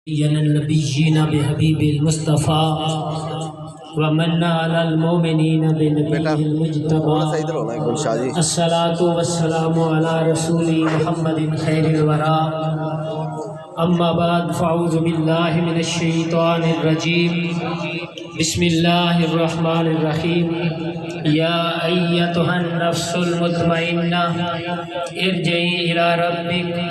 النبيين بحبيب المصطفى ومن على المؤمنين بنبيه المجتبى الصلاة والسلام على رسول محمد خير الورى أما بعد فأعوذ بالله من الشيطان الرجيم بسم الله الرحمن الرحيم يا أيتها النفس المطمئنة ارجعي إلى ربك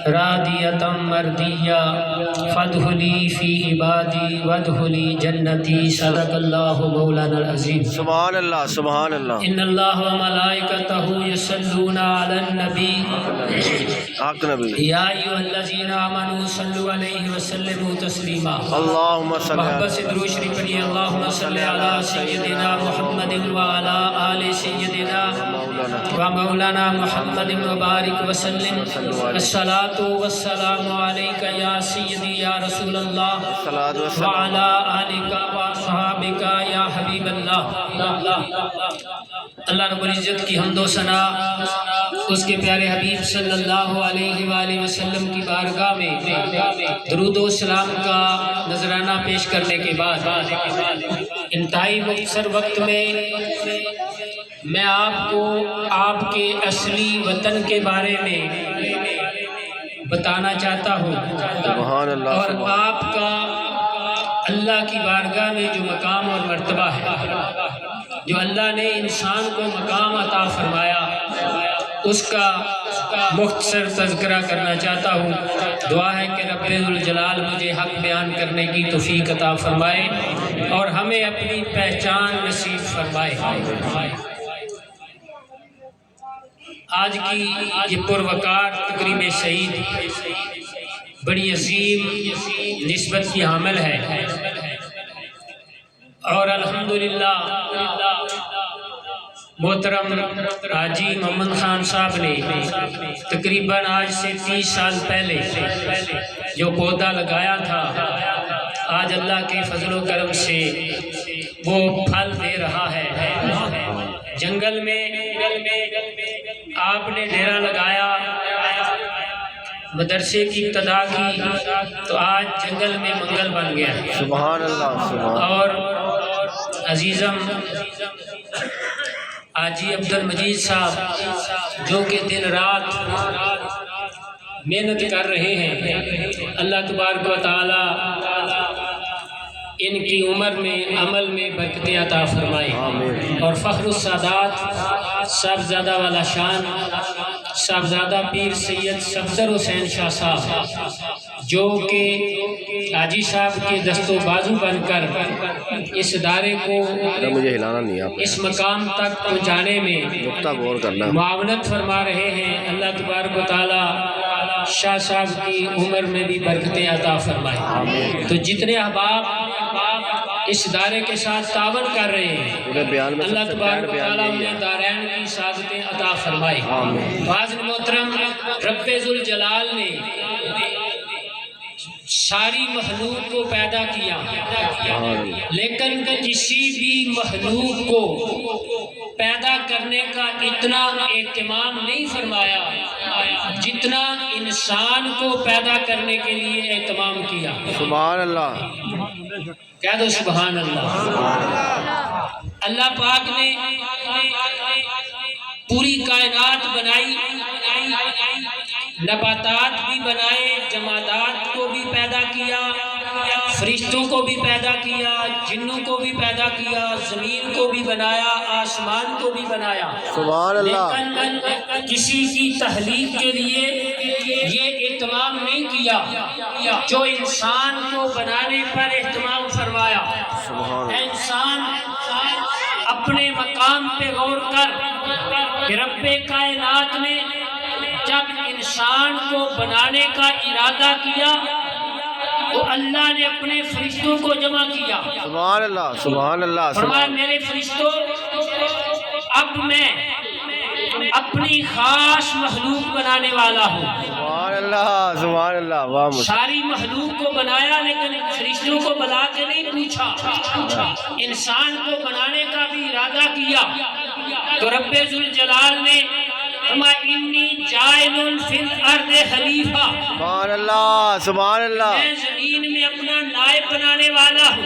راضية مرضية فادخلي في عبادي وادخلي جنتي صدق الله مولانا العظيم سبحان اللہ سبحان اللہ إن الله وملائكته يصلون على النبي حق نبی يا أيها الذين آمنوا صلوا عليه وسلموا تسليما اللہم صلی محبت سے درود شریف پڑھیے اللهم صل على سيدنا محمد وعلى آل سيدنا ومولانا محمد وبارك وسلم الصلاة والسلام عليك يا سيدي يا رسول الله وعلى آلك وصحابك يا حبيب الله اللہ رب العزت کی حمد و ثنا اس کے پیارے حبیب صلی اللہ علیہ وآلہ وسلم کی بارگاہ میں درود و سلام کا نذرانہ پیش کرنے کے بعد انتہائی مختصر وقت میں آپ کو آپ کے اصلی وطن کے بارے میں بتانا چاہتا ہوں سبحان اللہ اور آپ کا اللہ کی بارگاہ میں جو مقام اور مرتبہ ہے جو اللہ نے انسان کو مقام عطا فرمایا اس کا مختصر تذکرہ کرنا چاہتا ہوں دعا ہے کہ رب ذوالجلال مجھے حق بیان کرنے کی توفیق عطا فرمائے اور ہمیں اپنی پہچان نصیب فرمائے آج کی یہ پروقار تقریب شہید بڑی عظیم نسبت کی حامل ہے اور الحمدللہ محترم حاجی محمد خان صاحب نے تقریباً آج سے 30 سال پہلے جو پودا لگایا تھا آج اللہ کے فضل و کرم سے وہ پھل دے رہا ہے جنگل میں آپ نے ڈیرا لگایا مدرسے کی ابتدا کی تو آج جنگل میں منگل بن گیا سبحان اللہ سبحان اور عزیزم حاجی عبد المجید صاحب جو کہ دن رات محنت کر رہے ہیں اللہ تبارک و تعالی ان کی عمر میں عمل میں برکت عطا فرمائے اور فخر السادات صاحبزادہ والا شان صاحبزادہ پیر سید صفدر حسین شاہ صاحب جو کہ حاجی صاحب کے دست و بازو بن کر اس ادارے کو مجھے ہلانا نہیں آپ اس مقام تک پہنچانے میں نقطہ غور کرنا معاونت فرما رہے ہیں اللہ تبارک و تعالی شاہ صاحب کی عمر میں بھی برکتیں عطا فرمائے تو جتنے احباب اس ادارے کے ساتھ تعاون کر رہے ہیں اللہ تبارک و تعالی انہیں دارین کی سعادتیں عطا فرمائے حاضر محترم رب ذوالجلال نے ساری مخلوق کو پیدا کیا لیکن کسی بھی مخلوق کو پیدا کرنے کا اتنا اہتمام نہیں فرمایا جتنا انسان کو پیدا کرنے کے لیے اہتمام کیا سبحان اللہ کہہ دو سبحان اللہ اللہ پاک نے پوری کائنات بنائی نباتات بھی بنائے جمادات کو بھی پیدا کیا فرشتوں کو بھی پیدا کیا جنوں کو بھی پیدا کیا زمین کو بھی بنایا آسمان کو بھی بنایا سبحان اللہ لیکن کسی کی تخلیق کے لیے یہ اہتمام نہیں کیا جو انسان کو بنانے پر اہتمام فرمایا اے انسان اپنے مقام پہ غور کر کہ رب کائنات نے جب انسان کو بنانے کا ارادہ کیا تو اللہ نے اپنے فرشتوں کو جمع کیا سبحان اللہ سبحان اللہ فرمایا میرے فرشتوں اب میں اپنی خاص مخلوق بنانے والا ہوں سبحان اللہ واہ ساری مخلوق کو بنایا لیکن فرشتوں کو بلا کے نہیں پوچھا انسان کو بنانے کا بھی ارادہ کیا تو رب ذوالجلال نے فرمایا انی جاعل فی الارض خلیفہ، سبحان اللہ سبحان اللہ میں زمین میں اپنا نائب بنانے والا ہوں۔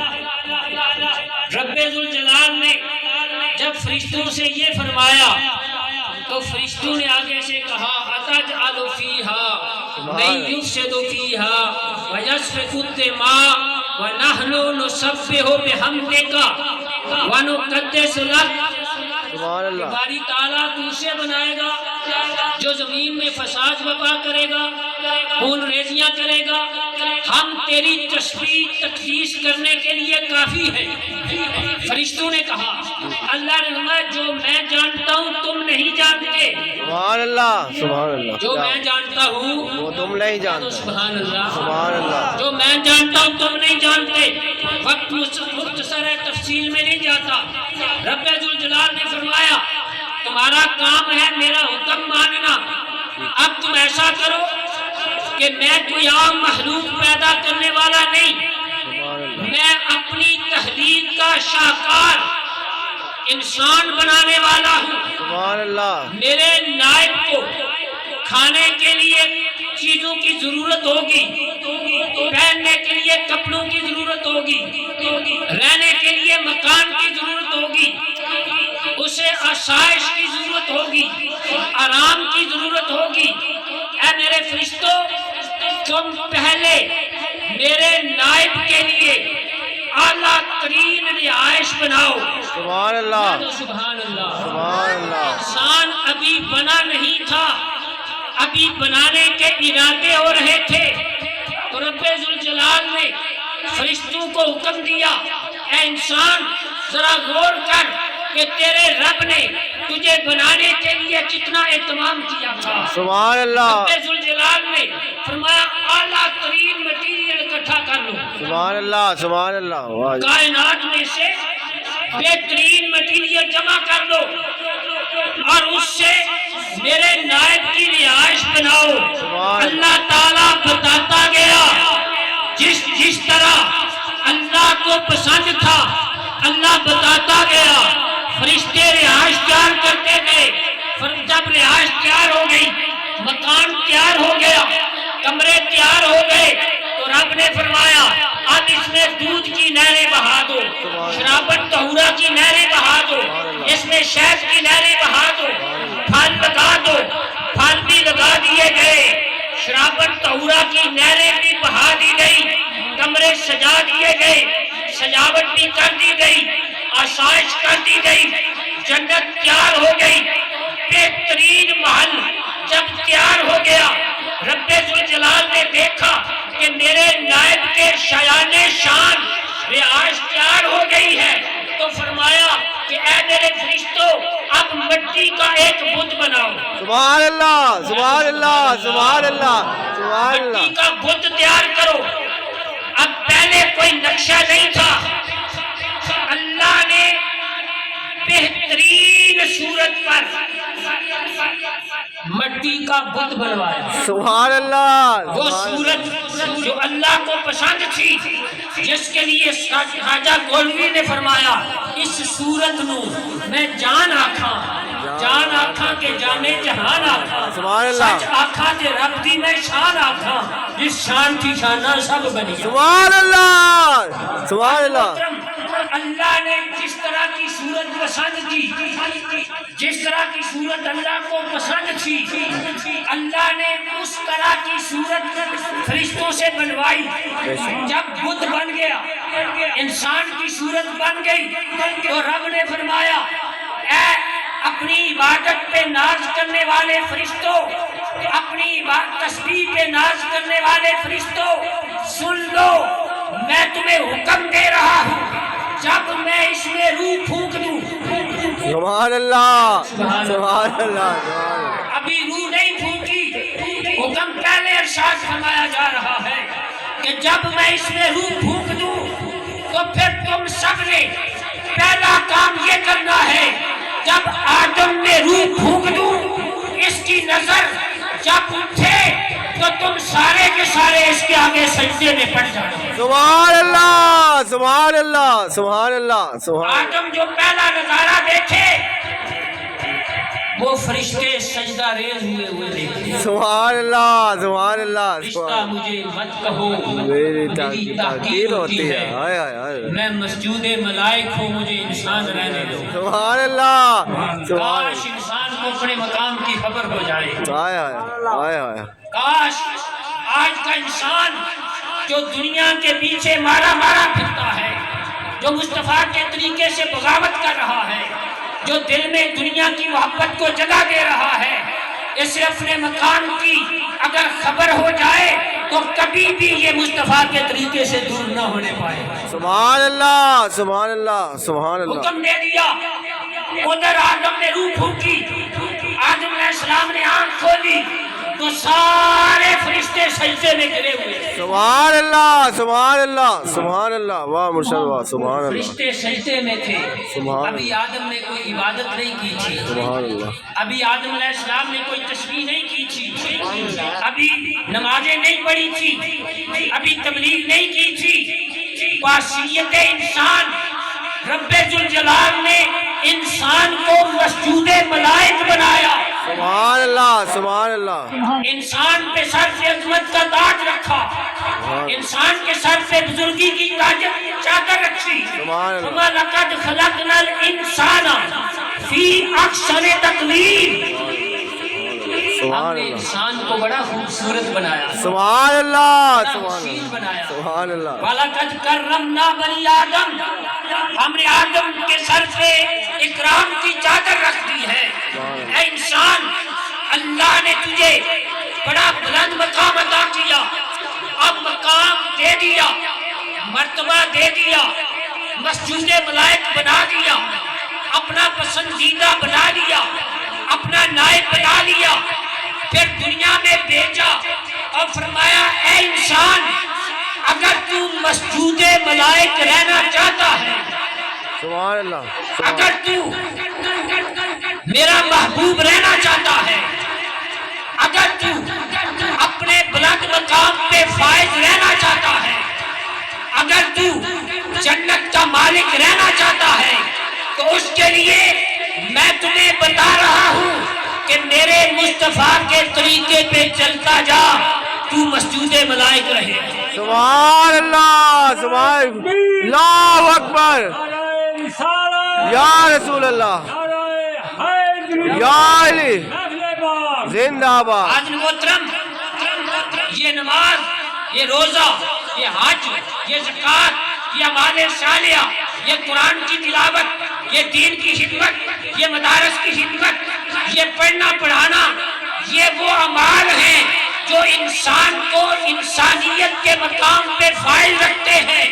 رب ذوالجلال نے جب فرشتوں سے یہ فرمایا تو فرشتوں نے آگے سے کہا اتجعل فیہا من یفسد فیہا ویسفک الدماء ونحن نسبح بحمدک ونقدس لک، سبحان اللہ باری تعالیٰ تو اسے بنائے گا جو زمین میں فساد برپا کرے گا، خون ریزیاں کرے گا، ہم تیری تسبیح تقدیس کرنے کے لیے کافی ہے۔ فرشتوں نے کہا اللہ نے فرمایا جو میں جانتا ہوں تم نہیں جانتے، سبحان اللہ سبحان اللہ جو میں جانتا ہوں وہ تم نہیں جانتے سبحان اللہ، سبحان اللہ جو میں جانتا ہوں تم نہیں جانتے۔ وقت مختصر ہے، تفصیل میں نہیں جاتا۔ رب ذوالجلال نے فرمایا تمہارا کام ہے میرا حکم ماننا، اب تم ایسا کرو کہ میں کوئی عام مخلوق پیدا کرنے والا نہیں، سبحان اللہ میں اپنی تخلیق کا شاہکار انسان بنانے والا ہوں۔ سبحان اللہ میرے نائب کو کھانے کے لیے چیزوں کی ضرورت ہوگی، پہننے کے لیے کپڑوں کی ضرورت ہوگی، رہنے کے لیے مکان کی ضرورت ہوگی، اسے آسائش کی ضرورت ہوگی، آرام کی ضرورت ہوگی۔ اے میرے فرشتوں تم پہلے میرے نائب کے لیے اعلیٰ ترین رہائش بناؤ۔ سبحان اللہ سبحان اللہ، سبحان اللہ انسان ابھی بنا نہیں تھا، ابھی بنانے کے ارادے ہو رہے تھے تو رب ذوالجلال نے فرشتوں کو حکم دیا اے انسان ذرا غور کر کہ تیرے رب نے تجھے بنانے کے لیے کتنا اہتمام کیا تھا۔ سبحان اللہ رب ذوالجلال نے فرمایا اعلیٰ ترین مٹیریل اکٹھا کر لو، سبحان اللہ سبحان اللہ واہ کائنات میں سے بہترین مٹیریل جمع کر لو اور اس سے میرے نائب کی رہائش بناؤ۔ اللہ تعالیٰ بتاتا گیا جس طرح اللہ کو پسند تھا، اللہ بتاتا گیا، فرشتے رہائش تیار کرتے گئے۔ جب رہائش تیار ہو گئی، مکان تیار ہو گیا، کمرے تیار ہو گئے تو رب نے فرمایا اب اس میں دودھ کی نہریں بہا دو، شرابت طہورہ کی نہریں بہا دو، اس میں شہد کی نہریں بہا دو، پھل لگا دو۔ پھل بھی لگا دیے گئے، شرابت طہورہ کی نہریں بھی بہا دی گئی، کمرے سجا دیے گئے، سجاوٹ بھی کر دی گئی، آسائش کر دی گئی، جنت تیار ہو گئی۔ بہترین محل جب تیار ہو گیا، رب ذوالجلال نے دیکھا کہ میرے نائب کے شایان شان رہائش تیار ہو گئی ہے تو فرمایا کہ اے میرے فرشتوں اب مٹی کا ایک بت بناؤ۔ سبحان اللہ سبحان اللہ سبحان اللہ سبحان مٹی اللہ کا بت تیار کرو۔ اب پہلے کوئی نقشہ نہیں تھا، اللہ نے بہترین صورت پر مٹی کا بت بنوایا۔ سبحان اللہ وہ صورت جو اللہ کو پسند تھی، جس کے لیے خواجہ گولوی نے فرمایا اس صورت نو میں جان آکھاں، جان آکھاں کے جانے جہان آکھاں، سبحان اللہ سچ آکھاں تے رب دی میں شان آکھاں، جس شان کی شانہ سب بنی۔ سبحان اللہ سبحان اللہ اللہ نے جس طرح کی صورت پسند کی، جس طرح کی صورت اللہ کو پسند تھی، اللہ نے اس طرح کی صورت فرشتوں سے بنوائی۔ جب بت بن گیا، انسان کی صورت بن گئی تو رب نے فرمایا اے اپنی عبادت پہ ناز کرنے والے فرشتوں، اپنی تسبیح پہ ناز کرنے والے فرشتوں، سن لو میں تمہیں حکم دے رہا ہوں، جب میں اس میں روح پھونک دوں۔ سبحان اللہ سبحان اللہ ابھی روح نہیں پھونکی، حکم پہلے ارشاد فرمایا جا رہا ہے کہ جب میں اس میں روح پھونک دوں تو پھر تم سب نے پہلا کام یہ کرنا ہے، جب آدم میں روح پھونک دوں اس کی نظر جب اٹھے تو تم سارے کے سارے اس کے آگے سجدے میں پڑ جانا۔ سبحان اللہ سبحان اللہ سبحان اللہ سبحان آدم جو پہلا نظارہ دیکھے وہ فرشتے سجدہ ریز ہوئے دیکھے. سبحان اللہ سبحان اللہ رشتہ مجھے مت کہو میری میری تاکید ہوتی ہے. ہائے ہائے ہائے میں مسجود ملائک ہوں مجھے انسان رہنے دو. سبحان اللہ سبحان کاش انسان کو اپنے مقام کی خبر ہو جائے. ہائے ہائے ہائے ہائے کاش آج کا انسان جو دنیا کے پیچھے مارا پھرتا ہے، جو مصطفیٰ کے طریقے سے بغاوت کر رہا ہے، جو دل میں دنیا کی محبت کو جگہ دے رہا ہے، اسے اپنے مقام کی اگر خبر ہو جائے تو کبھی بھی یہ مصطفیٰ کے طریقے سے دور نہ ہونے پائے. سبحان اللہ سبحان اللہ سبحان اللہ. حکم دے دیا، ادھر آدم نے روح پھونکی، آدم علیہ السلام نے آنکھ کھولی تو سارے فرشتے سجدے میں گرے ہوئے. سبحان اللہ سبحان اللہ سبحان اللہ. واہ مرشد واہ سبحان اللہ. فرشتے سجدے میں تھے. سبحان ابھی آدم نے کوئی عبادت نہیں کی تھی. سبحان اللہ. ابھی آدم علیہ السلام نے کوئی تسبیح نہیں کی تھی. ابھی نمازیں نہیں پڑھی تھی. ابھی تبلیغ نہیں کی تھی. بحیثیت انسان رب ذوالجلال نے انسان کو مسجود ملائک بنایا. سبحان اللہ سبحان اللہ. انسان پہ سر سے عظمت کا تاج رکھا، انسان کے سر سے بزرگی کی چادر رکھی. وَمَا لَقَدْ خَلَقْنَا الْإِنسَانَ فِي أَحْسَنِ تَقْوِيمٍ. ہم نے انسان کو بڑا خوبصورت بنایا. سبحان اللہ حسین بنایا. سبحان اللہ. وَلَقَدْ كَرَّمْنَا بَنِي آدم. ہم نے آدم کے سر پہ اکرام کی چادر رکھ دی ہے. اے انسان، اللہ نے تجھے بڑا بلند مقام عطا کیا. اب مقام دے دیا، مرتبہ دے دیا، مسجود ملائک بنا دیا، اپنا پسندیدہ بنا لیا، اپنا نائب بنا لیا، پھر دنیا میں بھیجا اور فرمایا اے انسان، اگر تو مسجود ملائک رہنا چاہتا ہے، سبحان اللہ. اگر تو میرا محبوب رہنا چاہتا ہے، اگر تو اپنے بلند مقام پہ فائز رہنا چاہتا ہے، اگر تو جنت کا مالک رہنا چاہتا ہے، تو اس کے لیے میں تمہیں بتا رہا ہوں کہ میرے مصطفیٰ کے طریقے پہ چلتا جا، تو مسجود ملائک رہے. سبحان اللہ سبحان اللہ اکبر. یا رسول اللہ یا علی زندہ آباد. آج محترم، یہ نماز، یہ روزہ، یہ حج، یہ زکوٰۃ، یہ اعمال صالحہ، یہ قرآن کی تلاوت، یہ دین کی خدمت، یہ مدارس کی خدمت، یہ پڑھنا پڑھانا، یہ وہ اعمال ہیں جو انسان کو انسانیت کے مقام پہ فائل رکھتے ہیں.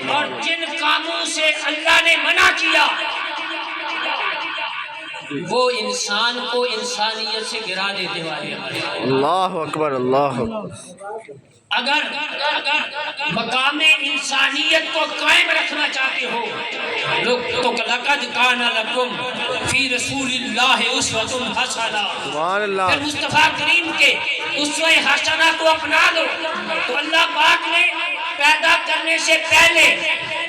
اور جن کاموں سے اللہ نے منع کیا وہ انسان کو انسانیت سے گرا دینے والے ہیں. اللہ اکبر اللہ اکبر. اگر مقام انسانیت کو قائم رکھنا چاہتے ہو تو لقد کان لکم فی رسول اللہ اسوۃ حسنہ. سبحان اللہ. پھر مصطفیٰ کریم کے اسوہ حسنہ کو اپنا دو. تو اللہ پاک نے پیدا کرنے سے پہلے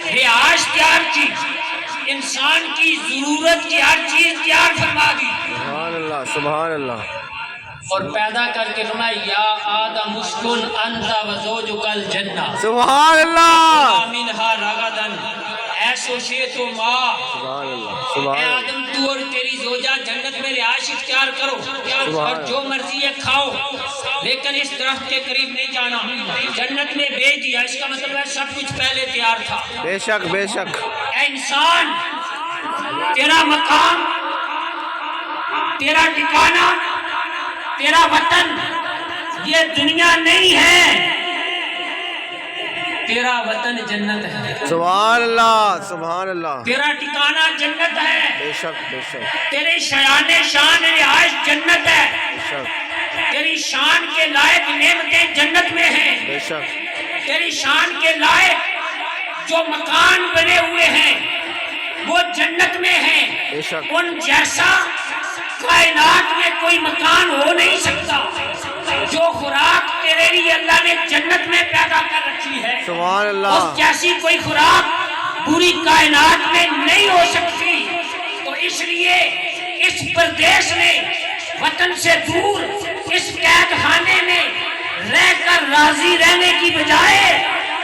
رہائش تیار کی، انسان کی ضرورت کی ہر چیز تیار فرما دی. سبحان اللہ سبحان اللہ. اور پیدا کر کے فرمایا یا آدم اسکن انت وزوجک الجنہ. سبحان اللہ. منہا رغدن ایسو شیتو ما. سبحان اللہ اے سبحان اللہ. آدم تو اور تیری زوجہ جنت میں رہائش اختیار کرو اور جو مرضی ہے کھاؤ، لیکن اس درخت کے قریب نہیں جانا. جنت میں بھیج دیا، اس کا مطلب ہے سب کچھ پہلے تیار تھا. بے شک بے شک. اے انسان، تیرا مقام، تیرا ٹھکانہ، تیرا وطن یہ دنیا نہیں ہے، تیرا وطن جنت ہے. سبحان اللہ سبحان اللہ. تیرا ٹھکانہ جنت ہے. بے شک بے شک. تیرے شایان شان رہائش جنت ہے. بے شک تیری شان کے لائق نعمتیں جنت میں ہیں. بے شک. تیری شان کے لائق جو مکان بنے ہوئے ہیں وہ جنت میں ہیں. بے شک. ان جیسا کائنات میں کوئی مکان ہو نہیں سکتا. جو خوراک تیرے لیے اللہ نے جنت میں پیدا کر رکھی ہے، سبحان اللہ. اس جیسی کوئی خوراک پوری کائنات میں نہیں ہو سکتی. تو اس لیے اس پردیش میں وطن سے دور اس قید خانے میں رہ کر راضی رہنے کی بجائے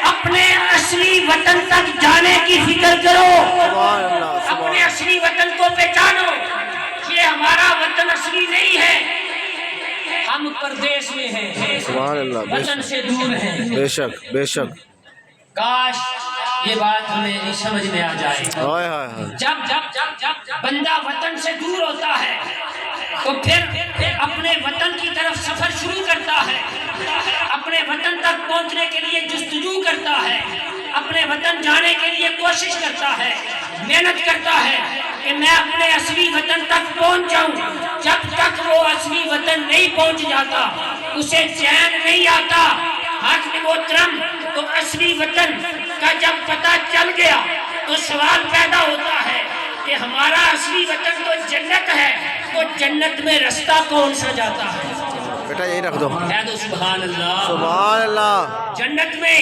اپنے اصلی وطن تک جانے کی فکر کرو. سبحان اللہ. اپنے اصلی وطن کو پہچانو. یہ ہمارا وطن اصلی نہیں ہے, ہم پردیش میں ہیں, سبحان اللہ. وطن سے دور ہیں. بے شک بے شک. کاش یہ بات ہمیں سمجھ میں آ جائے. ہائے ہائے ہائے. جب بندہ وطن سے دور ہوتا ہے تو پھر اپنے وطن کی طرف سفر شروع کرتا ہے, اپنے وطن تک پہنچنے کے لیے جستجو کرتا ہے, اپنے وطن جانے کے لیے کوشش کرتا ہے, محنت کرتا ہے کہ میں اپنے اصلی وطن تک پہنچ جاؤں. جب تک وہ اصلی وطن نہیں پہنچ جاتا اسے چین نہیں آتا. حق محترم, تو اصلی وطن کا جب پتہ چل گیا تو سوال پیدا ہوتا ہے کہ ہمارا اصلی وطن تو جنت ہے, تو جنت میں رستہ کون سا جاتا ہے؟ بیٹا یہی رکھ دو. کہہ دو سبحان اللہ. سبحان اللہ. جنت میں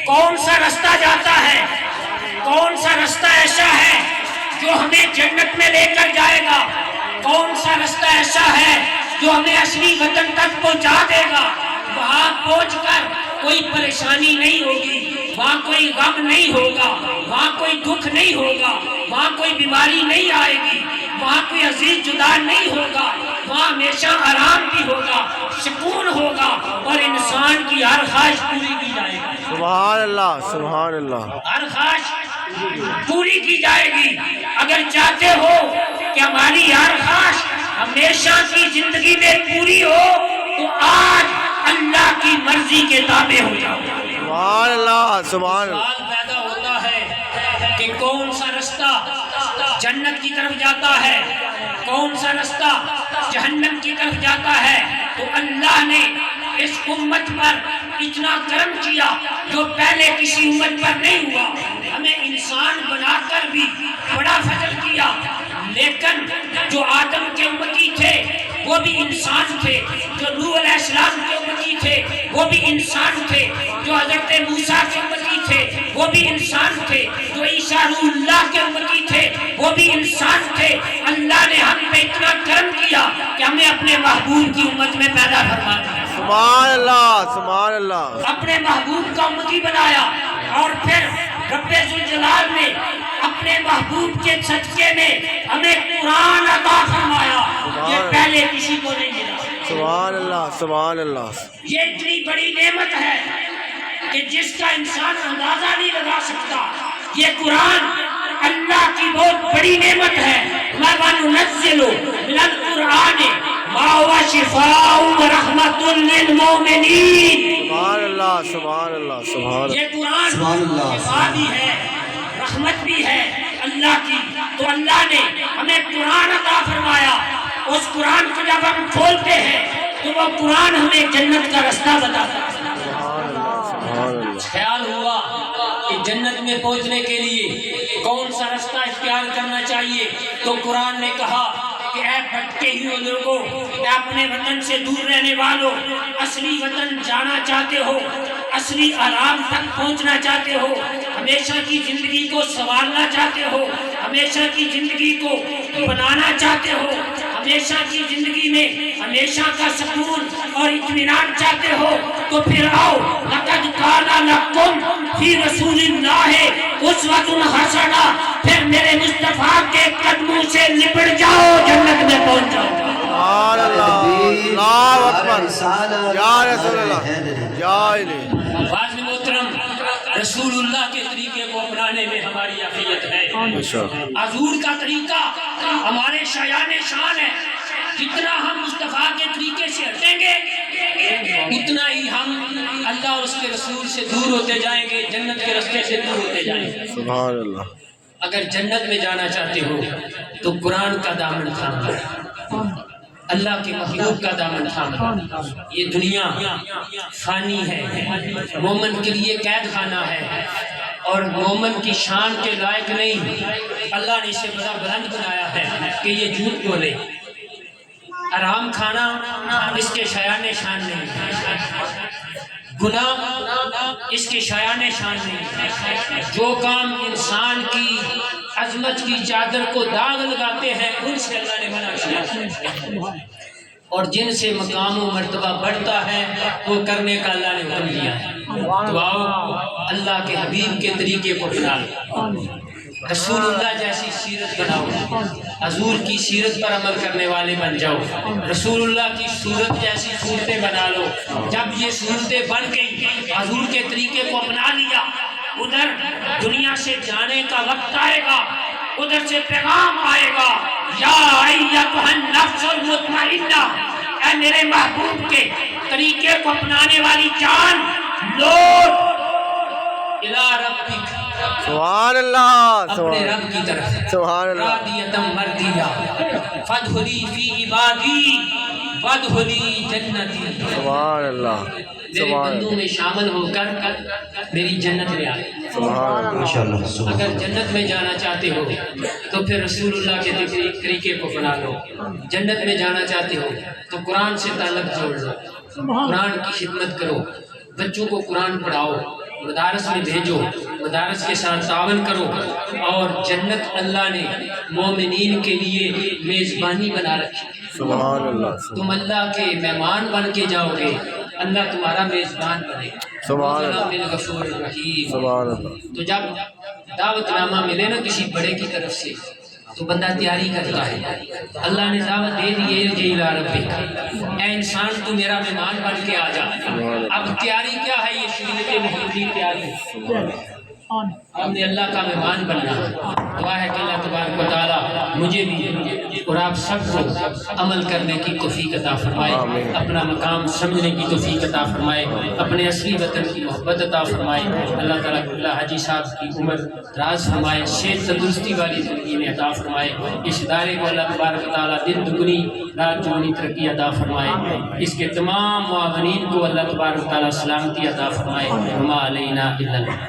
کون سا رستہ جاتا ہے؟ کون سا رستہ ایسا ہے جو ہمیں جنت میں لے کر جائے گا؟ کون سا رستہ ایسا ہے جو ہمیں اصلی وطن تک پہنچا دے گا؟ وہاں پہنچ کر کوئی پریشانی نہیں ہوگی, وہاں کوئی غم نہیں ہوگا, وہاں کوئی دکھ نہیں ہوگا, وہاں کوئی بیماری نہیں آئے گی, وہاں کوئی عزیز جدا نہیں ہوگا, وہاں ہمیشہ آرام بھی ہوگا, سکون ہوگا, اور انسان کی ہر خواہش پوری کی جائے گی. سبحان اللہ. سبحان اللہ. ہر خواہش پوری کی جائے گی. اگر چاہتے ہو کہ ہماری ہر خواہش ہمیشہ کی زندگی میں پوری ہو تو آج اللہ کی مرضی کے تابع ہو جاؤ. سبحان اللہ. سبحان اللہ. سوال پیدا ہوتا ہے کہ کون سا رستہ جنت کی طرف جاتا ہے, کون سا رستہ جہنم کی طرف جاتا ہے. تو اللہ نے اس امت پر اتنا کرم کیا جو پہلے کسی امت پر نہیں ہوا. ہمیں انسان بنا کر بھی بڑا فضل کیا, لیکن جو آدم کے امتی تھے وہ بھی انسان تھے, جو نوح علیہ السلام کے امتی تھے وہ بھی انسان تھے, جو حضرت موسیٰ کے امتی تھے وہ بھی انسان تھے, جو عیسیٰ روح اللہ کے امتی تھے وہ بھی انسان تھے. اللہ نے ہم پہ اتنا کرم کیا کہ ہمیں اپنے محبوب کی امت میں پیدا فرما دیا. سبحان اللہ. سبحان اللہ. اپنے محبوب کا امتی بنایا, اور پھر رب ذوالجلال نے اپنے محبوب کے صدقے میں ہمیں قرآن عطا فرمایا. یہ پہلے کسی کو نہیں ملا. سبحان اللہ. سبحان اللہ. یہ اتنی بڑی نعمت ہے کہ جس کا انسان اندازہ نہیں لگا سکتا. یہ قرآن اللہ کی بہت بڑی نعمت ہے. وَنُنَزِّلُ مِنَ الْقُرْآنِ مَا هُوَ شِفَاءٌ وَرَحْمَةٌ لِّلْمُؤْمِنِينَ. سبحان اللہ. سبحان اللہ. سبحان اللہ. یہ قرآن شفا بھی ہے, رحمت بھی ہے اللہ کی. تو اللہ نے ہمیں قرآن عطا فرمایا. اس قرآن کو جب ہم کھولتے ہیں تو وہ قرآن ہمیں جنت کا رستہ بتاتا ہے. سبحان اللہ. خیال ہوا کہ جنت میں پہنچنے کے لیے کون سا رستہ اختیار کرنا چاہیے, تو قرآن نے کہا کہ اے بھٹکے ہوئے لوگوں, اے اپنے وطن سے دور رہنے والوں, اصلی وطن جانا چاہتے ہو, اصلی آرام تک پہنچنا چاہتے ہو, ہمیشہ کی زندگی کو سنوارنا چاہتے ہو, ہمیشہ کی زندگی کو بنانا چاہتے ہو, ہمیشہ کی زندگی میں ہمیشہ کا سکون اور اطمینان چاہتے ہو, تو پھر آؤ. لقد کان لکم فی رسول اللہ اسوۃ حسنہ. پھر میرے مصطفیٰ کے قدموں سے لپٹ جاؤ, جنت میں پہنچ جاؤ. سبحان اللہ. اللہ اکبر. یا رسول اللہ. یا الہ. فاضل محترم, رسول اللہ کے طریقے کو اپنانے میں ہماری عقیدت ہے. حضور کا طریقہ ہمارے شایان شان ہے. جتنا ہم مصطفیٰ کے طریقے سے ہٹیں گے اتنا ہی ہم اللہ اور اس کے رسول سے دور ہوتے جائیں گے, جنت کے رستے سے دور ہوتے جائیں گے. سبحان اللہ. اگر جنت میں جانا چاہتے ہو تو قرآن کا دامن تھامو, اللہ کے محبوب کا دامن تھامو. یہ دنیا فانی ہے, مومن کے لیے قید خانہ ہے, اور مومن کی شان کے لائق نہیں. اللہ نے اسے بڑا بلند بنایا ہے کہ یہ جھوٹ بولے. آرام کھانا اس کے شایان شان نہیں. گناہ اس کے شایان شان نہیں ہے۔ جو کام انسان کی عظمت کی چادر کو داغ لگاتے ہیں ان سے اللہ نے منع کیا، اور جن سے مقام و مرتبہ بڑھتا ہے وہ کرنے کا اللہ نے حکم دیا ہے۔ تو آؤ اللہ کے حبیب کے طریقے کو اپنا لو، رسول اللہ جیسی سیرت بناؤ، حضور کی سیرت پر عمل کرنے والے بن جاؤ، رسول اللہ کی صورت جیسی صورتیں بنا لو۔ جب یہ صورتیں بن گئی، حضور کے طریقے کو اپنا لیا، ادھر دنیا سے جانے کا وقت آئے گا، ادھر سے پیغام آئے گا، یا ایتھا النفس المطمئنہ، اے میرے محبوب کے طریقے کو اپنانے والی جان، لوٹ الی ربک، سبحان اللہ، اپنے رب کی طرف، سبحان اللہ، راضیۃ مرضیہ، فادخلی فی عبادی وادخلی جنتی، سبحان اللہ، میرے بندوں میں شامل ہو کر میری جنت میں آئے۔ سبحان اللہ، اگر جنت میں جانا چاہتے ہو تو پھر رسول اللہ کے طریقے کو بنا لو، جنت میں جانا چاہتے ہو تو قرآن سے تعلق جوڑ لو، قرآن کی خدمت کرو، بچوں کو قرآن پڑھاؤ، مدارس میں بھیجو، مدارس کے ساتھ تعاون کرو، اور جنت اللہ نے مومنین کے لیے میزبانی بنا رکھی، سبحان اللہ، تم اللہ کے مہمان بن کے جاؤ گے، اللہ تمہارا میزبان بنے گا۔ سبحان اللہ، بالغفور الرحیم۔ سبحان اللہ، تو جب دعوت نامہ ملے نا کسی بڑے کی طرف سے تو بندہ تیاری کرتا ہے، اللہ نے دعوت دے دی ہے جی الی ربک، اے انسان تو میرا مہمان بن کے آ جا۔ اب تیاری کیا ہے؟ یہ شریعت محمدی تیاری، ہم نے اللہ کا مہمان بننا۔ دعا ہے کہ اللہ تبارک و تعالی مجھے بھی اور آپ سب کو عمل کرنے کی توفیق عطا فرمائے، اپنا مقام سمجھنے کی توفیق عطا فرمائے، اپنے اصلی وطن کی محبت عطا فرمائے۔ اللہ تعالیٰ اللہ حاجی صاحب کی عمر دراز فرمائے، صحت تندرستی والی زندگی میں عطا فرمائے، اس ادارے کو اللہ تبارک و تعالیٰ دن دگنی رات چگنی ترقی عطا فرمائے، اس کے تمام معاونین کو اللہ تبارک و تعالیٰ سلامتی عطا فرمائے۔ وما علینا الا البلاغ۔